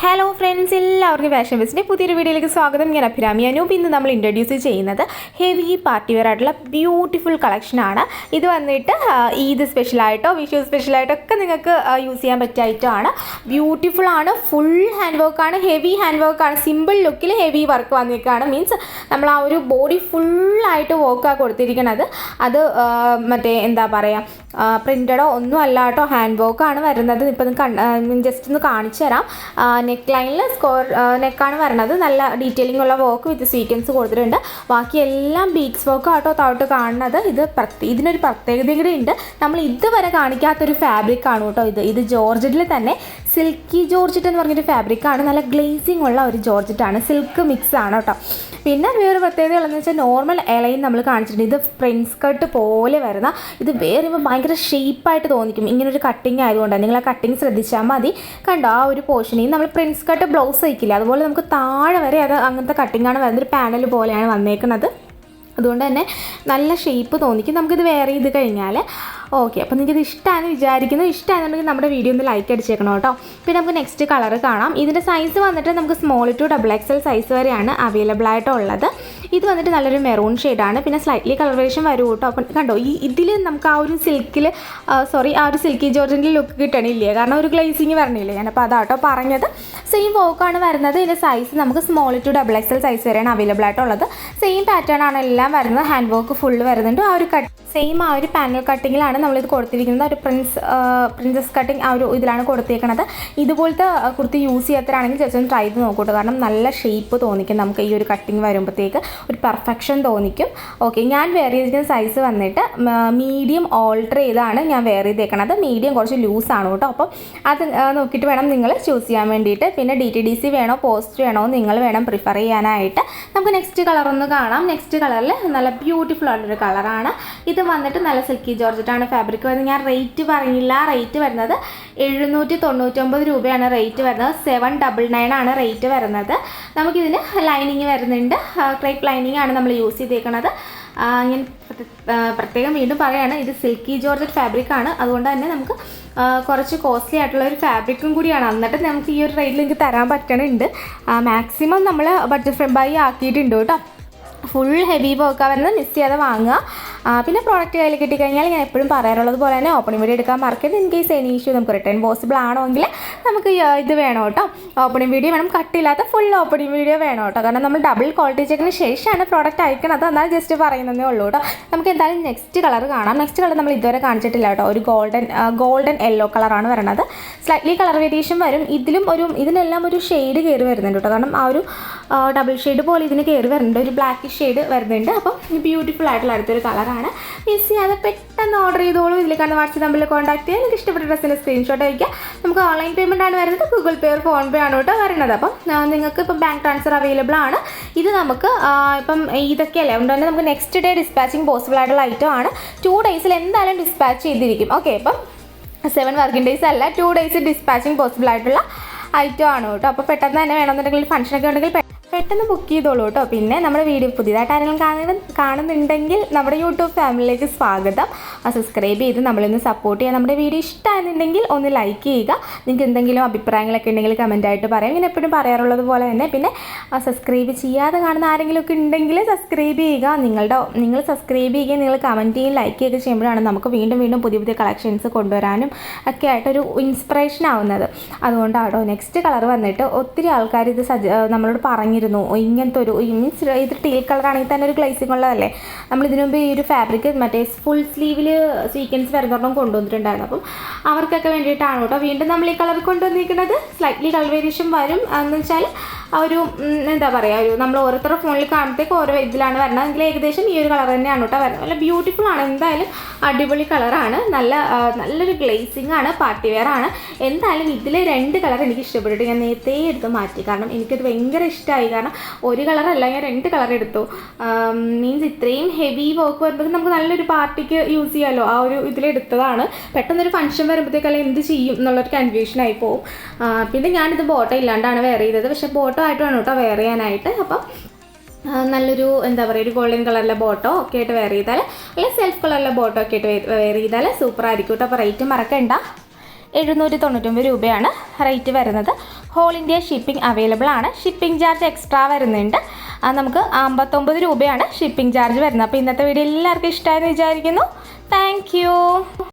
Hello friends, എല്ലാവർക്കും fashion ബിസിൻ്റെ പുതിയൊരു വീഡിയോയിലേക്ക് സ്വാഗതം. ഞാൻ അഭിരാമി അനൂപ്. ഇന്ന് നമ്മൾ ഇൻട്രൊഡ്യൂസ് ചെയ്യുന്നത് ഹെവി പാർട്ടി വെയർ ആയിട്ടുള്ള ബ്യൂട്ടിഫുൾ കളക്ഷനാണ്. ഇത് വന്നിട്ട് ഈദ് സ്പെഷ്യലായിട്ടോ വിഷു സ്പെഷ്യലായിട്ടോ ഒക്കെ നിങ്ങൾക്ക് യൂസ് ചെയ്യാൻ പറ്റിയ ഐറ്റമാണ്. ബ്യൂട്ടിഫുൾ ആണ്, ഫുൾ ഹാൻഡ് വർക്കാണ്, ഹെവി ഹാൻഡ് വർക്കാണ്, സിമ്പിൾ ലുക്കിൽ ഹെവി വർക്ക് വന്നിരിക്കുകയാണ്. മീൻസ് നമ്മൾ ആ ഒരു ബോഡി ഫുള്ളായിട്ട് വർക്കാണ് കൊടുത്തിരിക്കുന്നത്. അത് മറ്റേ എന്താ പറയുക, പ്രിൻ്റഡോ ഒന്നും അല്ല കേട്ടോ, ഹാൻഡ് വർക്കാണ് വരുന്നത്. ഇപ്പം ജസ്റ്റ് ഒന്ന് കാണിച്ചു തരാം. നെക്ക് ലൈനിൽ നെക്കാണ് വരുന്നത്. നല്ല ഡീറ്റെയിലിംഗ് ഉള്ള വർക്ക് വിത്ത് സീക്വൻസ് കൊടുത്തിട്ടുണ്ട്. ബാക്കി എല്ലാം ബീഡ്സ് വർക്ക് ആട്ടോ താഴോട്ട് കാണുന്നത്. ഇതിനൊരു പ്രത്യേകത കൂടി ഉണ്ട്. നമ്മൾ ഇതുവരെ കാണിക്കാത്തൊരു ഫാബ്രിക്കാണ് കേട്ടോ ഇത് ജോർജറ്റിൽ തന്നെ സിൽക്കി ജോർജറ്റ് എന്ന് പറഞ്ഞൊരു ഫാബ്രിക്കാണ്. നല്ല ഗ്ലേസിങ് ഉള്ള ഒരു ജോർജറ്റാണ്, സിൽക്ക് മിക്സ് ആണ് കേട്ടോ. പിന്നെ വേറെ പ്രത്യേകതകളെന്ന് വെച്ചാൽ നോർമൽ ഇലയും നമ്മൾ കാണിച്ചിട്ടുണ്ട്. ഇത് പ്രിൻസ് കട്ട് പോലെ വരുന്ന, ഇത് വേറെ ഭയങ്കര ഷേപ്പായിട്ട് തോന്നിക്കും ഇങ്ങനൊരു കട്ടിങ് ആയതുകൊണ്ടാണ്. നിങ്ങൾ ആ കട്ടിങ് ശ്രദ്ധിച്ചാൽ മതി. കണ്ടോ, ആ ഒരു പോർഷനിൽ നമ്മൾ പ്രിൻസ് കട്ട് ബ്ലൗസ് വയ്ക്കില്ല, അതുപോലെ നമുക്ക് താഴെ വരെ അത് അങ്ങനത്തെ കട്ടിങ്ങാണ് വരുന്നത്. ഒരു പാനൽ പോലെയാണ് വന്നേക്കുന്നത്. അതുകൊണ്ട് തന്നെ നല്ല ഷേപ്പ് തോന്നിക്കും. നമുക്കിത് വെയർ ചെയ്ത് കഴിഞ്ഞാൽ ഓക്കെ. അപ്പോൾ നിങ്ങൾക്കിത് ഇഷ്ടമാണെന്ന് വിചാരിക്കുന്നു. ഇഷ്ടമാണെന്നുണ്ടെങ്കിൽ നമ്മുടെ വീഡിയോ ഒന്ന് ലൈക്ക് അടിച്ചേക്കണം കേട്ടോ. പിന്നെ നമുക്ക് നെക്സ്റ്റ് കളർ കാണാം. ഇതിൻ്റെ സൈസ് വന്നിട്ട് നമുക്ക് സ്മോൾ ടു XXL സൈസ് വരെയാണ് അവൈലബിൾ ആയിട്ടുള്ളത്. ഇത് വന്നിട്ട് നല്ലൊരു മെറൂൺ ഷെയ്ഡാണ്. പിന്നെ സ്ലൈറ്റ്ലി കളർ വേരിയേഷൻ വരും കേട്ടോ. അപ്പം കണ്ടോ, ഇതിൽ നമുക്ക് ആ ഒരു ആ ഒരു സിൽക്കി ജോർജിൻ്റെ ലുക്ക് കിട്ടണില്ലേ, കാരണം ഒരു ഗ്ലേസിങ് വരണില്ലേ. ഞാനപ്പോൾ അതാട്ടോ പറഞ്ഞത്. സെയിം വർക്കാണ് വരുന്നത്. ഇതിൻ്റെ സൈസ് നമുക്ക് സ്മോൾ ടു XXL സൈസ് വരെയാണ് അവൈലബിൾ ആയിട്ടുള്ളത്. സെയിം പാറ്റേൺ ആണ് എല്ലാം വരുന്നത്. ഹാൻഡ് വർക്ക് ഫുള്ള് വരുന്നുണ്ട്. ആ ഒരു സെയിം ആ ഒരു പാനൽ കട്ടിങ്ങിലാണ് നമ്മളിത് കൊടുത്തിരിക്കുന്നത്. ഒരു പ്രിൻസസ് കട്ടിങ് ആ ഒരു ഇതിലാണ് കൊടുത്തേക്കുന്നത്. ഇതുപോലത്തെ കുർത്തി യൂസ് ചെയ്യാത്തവരാണെങ്കിൽ ജസ്റ്റ് ഒന്ന് ട്രൈ ചെയ്ത് നോക്കൂട്ടോ. കാരണം നല്ല ഷേപ്പ് തോന്നിക്കും നമുക്ക്. ഈ ഒരു കട്ടിങ് വരുമ്പോഴത്തേക്ക് ഒരു പെർഫെക്ഷൻ തോന്നിക്കും. ഓക്കെ, ഞാൻ വെയർ ചെയ്തിരിക്കുന്ന സൈസ് വന്നിട്ട് മീഡിയം ഓൾട്ടർ ചെയ്താണ് ഞാൻ വെയർ ചെയ്തേക്കണത്. മീഡിയം കുറച്ച് ലൂസാണ് കേട്ടോ. അപ്പം അത് നോക്കിയിട്ട് വേണം നിങ്ങൾ ചൂസ് ചെയ്യാൻ വേണ്ടിയിട്ട്. പിന്നെ DTDC വേണോ പോസ്റ്റ് വേണോ നിങ്ങൾ വേണം പ്രിഫർ ചെയ്യാനായിട്ട്. നമുക്ക് നെക്സ്റ്റ് കളർ ഒന്ന് കാണാം. നെക്സ്റ്റ് കളറിൽ നല്ല ബ്യൂട്ടിഫുൾ ആയിട്ടൊരു കളറാണ്. ഇത് വന്നിട്ട് നല്ല സിൽക്കി ജോർജറ്റാണ് ഫാബ്രിക് വരുന്നത്. ഞാൻ റേറ്റ് പറഞ്ഞില്ല. റേറ്റ് വരുന്നത് 799 രൂപയാണ് റേറ്റ് വരുന്നത്. 799 ആണ് റേറ്റ് വരുന്നത്. നമുക്കിതിന് ലൈനിങ് വരുന്നുണ്ട്. ക്രേപ്പ് ലൈനിങ് ആണ് നമ്മൾ യൂസ് ചെയ്തേക്കുന്നത്. ഞാൻ പ്രത്യേകം വീണ്ടും പറയുകയാണ്, ഇത് സിൽക്കി ജോർജറ്റ് ഫാബ്രിക്കാണ്. അതുകൊണ്ട് തന്നെ നമുക്ക് കുറച്ച് കോസ്റ്റ്ലി ആയിട്ടുള്ള ഒരു ഫാബ്രിക്കും കൂടിയാണ്. എന്നിട്ട് നമുക്ക് ഈ ഒരു റേറ്റിൽ എനിക്ക് തരാൻ പറ്റണുണ്ട്. മാക്സിമം നമ്മൾ ബഡ്ജറ്റ് ബൈ ആക്കിയിട്ടുണ്ട് കേട്ടോ. ഫുൾ ഹെവി വർക്കാണ് വരുന്നത്. മിസ് ചെയ്യാതെ വാങ്ങുക. പിന്നെ പ്രോഡക്റ്റ് കയ്യിൽ കിട്ടിക്കഴിഞ്ഞാൽ ഞാൻ എപ്പോഴും പറയാറുള്ളത് പോലെ തന്നെ ഓപ്പണിംഗ് വീഡിയോ എടുക്കാൻ മറക്കരുത്. ഇൻ കേസ് എനി ഇഷ്യൂ നമുക്ക് റിട്ടേൺ പോസിബിൾ ആണോ എങ്കിൽ നമുക്ക് ഇത് വേണം കേട്ടോ. ഓപ്പണിംഗ് വീഡിയോ വേണം, കട്ടില്ലാത്ത ഫുൾ ഓപ്പണിംഗ് വീഡിയോ വേണം കേട്ടോ. കാരണം നമ്മൾ ഡബിൾ ക്വാളിറ്റി ചെക്കിന് ശേഷമാണ് പ്രോഡക്റ്റ് അയക്കുന്നത്. എന്നാൽ ജസ്റ്റ് പറയുന്നതേ ഉള്ളൂ കേട്ടോ. നമുക്ക് എന്തായാലും നെക്സ്റ്റ് കളർ കാണാം. നെക്സ്റ്റ് കളർ നമ്മൾ ഇതുവരെ കാണിച്ചിട്ടില്ല കേട്ടോ. ഒരു ഗോൾഡൻ യെല്ലോ കളറാണ് വരുന്നത്. സ്ലൈറ്റ്ലി കളർ വേരിയേഷൻ വരും. ഇതിനെല്ലാം ഒരു ഷെയ്ഡ് കയറി വരുന്നുണ്ട് കേട്ടോ. കാരണം ആ ഒരു ഡബിൾ ഷെയ്ഡ് പോലെ ഇതിന് കയറി വരുന്നുണ്ട്. ഒരു ബ്ലാക്ക് ഷെയ്ഡ് വരുന്നുണ്ട്. അപ്പം ബ്യൂട്ടിഫുൾ ആയിട്ടുള്ള അടുത്തൊരു കളറാണ്. മിസ് ചെയ്യാതെ പെട്ടെന്ന് ഓർഡർ ചെയ്തോളൂ. ഇതിൽ കാണുന്ന വാട്സ്ആപ്പ് നമ്പറിൽ കോൺടാക്ട് ചെയ്യാൻ. നിങ്ങൾക്ക് ഇഷ്ടപ്പെട്ട ഡ്രസ്സിൻ്റെ സ്ക്രീൻഷോട്ട് അയക്കുക. നമുക്ക് ഓൺലൈൻ പേയ്മെൻ്റ് ആണ് വരുന്നത്. ഗൂഗിൾ പേ ഫോൺ പേ ആണ് കേട്ടോ വരുന്നത്. അപ്പം നിങ്ങൾക്ക് ഇപ്പം ബാങ്ക് ട്രാൻസ്ഫർ അവൈലബിൾ ആണ്. ഇത് നമുക്ക് ഇപ്പം ഇതൊക്കെ അല്ലേ, അതുകൊണ്ട് തന്നെ നമുക്ക് നെക്സ്റ്റ് ഡേ ഡിസ്പാച്ചിങ് പോസിബിൾ ആയിട്ടുള്ള ഐറ്റം ആണ്. 2 ഡേയ്സിൽ എന്തായാലും ഡിസ്പാച്ച് ചെയ്തിരിക്കും. ഓക്കെ, ഇപ്പം 7 വർക്കിംഗ് ഡേയ്സ് അല്ല, 2 ഡേയ്സ് ഡിസ്പാച്ചിങ് പോസിബിൾ ആയിട്ടുള്ള ഐറ്റം ആണ് കേട്ടോ. അപ്പോൾ പെട്ടെന്ന് തന്നെ വേണമെന്നുണ്ടെങ്കിൽ ഫംഗ്ഷനൊക്കെ ഉണ്ടെങ്കിൽ പെട്ടെന്ന് ബുക്ക് ചെയ്തോളൂ കേട്ടോ. പിന്നെ നമ്മുടെ വീഡിയോ പുതിയതായിട്ട് ആരെങ്കിലും കാണുന്നുണ്ടെങ്കിൽ നമ്മുടെ യൂട്യൂബ് ഫാമിലിയിലേക്ക് സ്വാഗതം. സബ്സ്ക്രൈബ് ചെയ്ത് നമ്മളിന്ന് സപ്പോർട്ട് ചെയ്യുക. നമ്മുടെ വീഡിയോ ഇഷ്ടമായിരുന്നുണ്ടെങ്കിൽ ഒന്ന് ലൈക്ക് ചെയ്യുക. നിങ്ങൾക്ക് എന്തെങ്കിലും അഭിപ്രായങ്ങളൊക്കെ ഉണ്ടെങ്കിൽ കമൻറ്റായിട്ട് പറയാം. ഇങ്ങനെ എപ്പോഴും പറയാറുള്ളത് പോലെ തന്നെ. പിന്നെ സബ്സ്ക്രൈബ് ചെയ്യാതെ കാണുന്ന ആരെങ്കിലുമൊക്കെ ഉണ്ടെങ്കിൽ സബ്സ്ക്രൈബ് ചെയ്യുക. നിങ്ങൾ സബ്സ്ക്രൈബ് ചെയ്യുകയും നിങ്ങൾ കമൻറ്റ് ചെയ്യുകയും ലൈക്ക് ചെയ്യുകയൊക്കെ ചെയ്യുമ്പോഴാണ് നമുക്ക് വീണ്ടും പുതിയ കളക്ഷൻസ് കൊണ്ടുവരാനും ഒക്കെ ആയിട്ടൊരു ഇൻസ്പിറേഷൻ ആവുന്നത്. അതുകൊണ്ടാണോ നെക്സ്റ്റ് കളർ വന്നിട്ട് ഒത്തിരി ആൾക്കാർ ഇത് നമ്മളോട് പറഞ്ഞിരുന്നു. ഇങ്ങനത്തെ ഒരു മീൻസ് ഇത് ടീൽ കളറാണെങ്കിൽ തന്നെ ഒരു ഗ്ലേസിംഗ് ഉള്ളതല്ലേ. നമ്മളിതിനു മുമ്പ് ഈ ഒരു ഫാബ്രിക് മറ്റേ ഫുൾ സ്ലീവിൽ സീക്വൻസ് വരുന്നോണം കൊണ്ടുവന്നിട്ടുണ്ടായിരുന്നു. അപ്പം അവർക്കൊക്കെ വേണ്ടിയിട്ടാണ് കേട്ടോ വീണ്ടും നമ്മൾ ഈ കളർ കൊണ്ടുവന്നിരിക്കുന്നത്. സ്ലൈറ്റ്ലി കളർ വേരിയേഷൻ വരും. എന്ന് വെച്ചാൽ ഒരു എന്താ പറയുക, ഒരു നമ്മൾ ഓരോരുത്തരുടെ ഫോണിൽ കാണുമ്പോഴത്തേക്ക് ഓരോ ഇതിലാണ് വരുന്നത്. എങ്കിൽ ഏകദേശം ഈ ഒരു കളർ തന്നെയാണ് കേട്ടോ വരുന്നത്. നല്ല ബ്യൂട്ടിഫുൾ ആണ്. എന്തായാലും അടിപൊളി കളറാണ്. നല്ലൊരു ഗ്ലേസിംഗ് ആണ്. പാർട്ടി വെയർ ആണ്. എന്തായാലും ഇതിലെ 2 കളർ എനിക്ക് ഇഷ്ടപ്പെട്ടിട്ട് ഞാൻ നേരത്തെ എടുത്ത് മാറ്റി. കാരണം എനിക്കത് ഭയങ്കര ഇഷ്ടമായി. കാരണം ഒരു കളറല്ല, ഞാൻ 2 കളർ എടുത്തു. മീൻസ് ഇത്രയും ഹെവി വർക്ക് വരുമ്പോൾ നമുക്ക് നല്ലൊരു പാർട്ടിക്ക് യൂസ് ചെയ്യാമല്ലോ. ആ ഒരു ഇതിലെടുത്തതാണ്. പെട്ടെന്നൊരു ഫംഗ്ഷൻ വരുമ്പോഴത്തേക്കല്ല എന്ത് ചെയ്യും എന്നുള്ളൊരു കൺഫ്യൂഷൻ ആയി പോകും. പിന്നെ ഞാനിത് ബോട്ടം ഇല്ലാണ്ടാണ് വെയർ ചെയ്തത്. പക്ഷേ ബോട്ടം ആയിട്ട് വേണം കേട്ടോ വെയർ ചെയ്യാനായിട്ട്. അപ്പം നല്ലൊരു എന്താ പറയുക, ഒരു ഗോൾഡൻ കളറിലെ ബോട്ടോ ഒക്കെ ആയിട്ട് വെയർ ചെയ്താൽ, അല്ലെങ്കിൽ സെൽഫ് കളറിലെ ബോട്ടോ ഒക്കെ ആയിട്ട് വെയർ ചെയ്താൽ സൂപ്പർ ആയിരിക്കും കേട്ടോ. അപ്പോൾ റേറ്റ് മറക്കണ്ട. 799 രൂപയാണ് റേറ്റ് വരുന്നത്. ഹോൾ ഇന്ത്യ ഷിപ്പിംഗ് അവൈലബിൾ ആണ്. ഷിപ്പിംഗ് ചാർജ് എക്സ്ട്രാ വരുന്നുണ്ട്. നമുക്ക് 59 രൂപയാണ് ഷിപ്പിംഗ് ചാർജ് വരുന്നത്. അപ്പോൾ ഇന്നത്തെ വീഡിയോ എല്ലാവർക്കും ഇഷ്ടമായെന്ന് വിചാരിക്കുന്നു. താങ്ക്